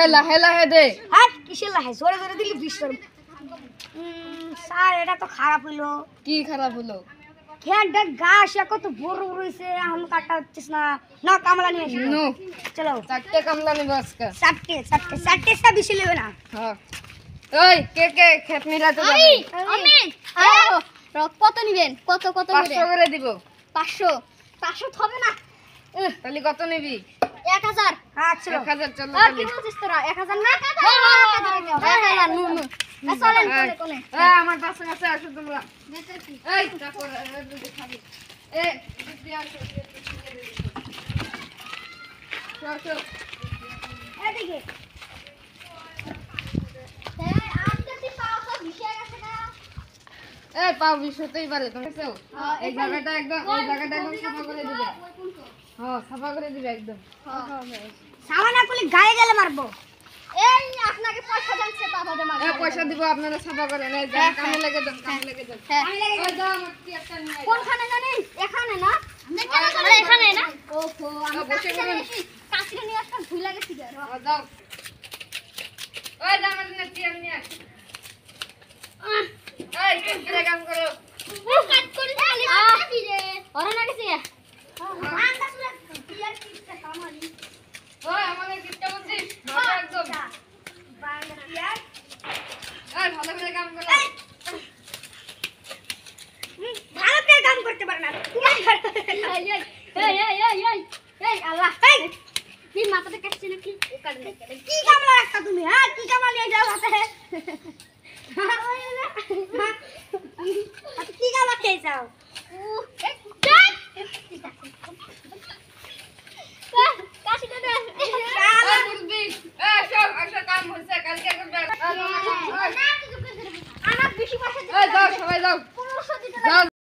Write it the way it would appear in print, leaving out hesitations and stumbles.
এ লাহে লাহে দে। হাট কিসের লাহে জোরে জোরে দিলি 20 স্যার এটা তো খারাপ হইলো। কি খারাপ হলো? খেয়াটা গাছ কত বড় বড় হইছে এখন কাটা হচ্ছিস না। না কামলা নিয়ে আসো। নো চলো চারটে কামলা নিব আজকে। চারটে সব বেশি নেবে না। হ্যাঁ ওই কে খেত মিলাতে যাবে? আমি কত নিবেন? কত 500 করে দিব। 500 হবে না। তাহলে কত নিবি? 1000। আচ্ছা 1000 চলো আর তাহলে। কি বলছিস তোরা? 1000 না? 1000 নো চলেন কোনে আমার পাশে কাছে আসো তোমরা। এই তারপর খাবি। এ দিদি আসো। আসো এদিকে পাও বিশতেই পারে তুমি কেউ এই জায়গাটা একদম সাফা করে দিবে। হ্যাঁ সাফা করে দিবে একদম। সামানা কুলি গায়ে গেলে মারবো। এই আপনাকে পয়সা দেনছে বাবা দে মারবো। পয়সা দিব আপনারা সাফা করেন। এই যান কামে লেগে যান ওই দাও আমার কি একটা নিয়ে আয়। কোনখানে জানেন? এখানে না? আমরা এখানে না? ওহো আমি কাছে নিয়ে আসতাম ভুল লাগেছি রে। দাও ওই দাও আমার চেয়ার নিয়ে আয়। এই কি কাম করো? কাট করে খালি মারবি রে। ওরা না গেছে? আঙ্গা সুরা ক্লিয়ার কিসটা কামালি। ওই আমাদের কিটা বলছিস? মাথা একদম বাংলা ক্লিয়ার। এই ভালো করে কাম করো। ভালো করে কাম করতে পারে না। এই আল্লাহ কি মাথাতে কাটছে নাকি? কি কামলা রাখতা তুমি? হ্যাঁ কি কামলা নিয়ে যাও হাতে? কি কামলা খেয়ে যাও? কাশিটা দে। এই মুরবি এই সব একটা কাম হইছে কালকে করবে। আমার বেশি পয়সা দিতে এই যাও সবাই যাও। 1500 দিতে যাও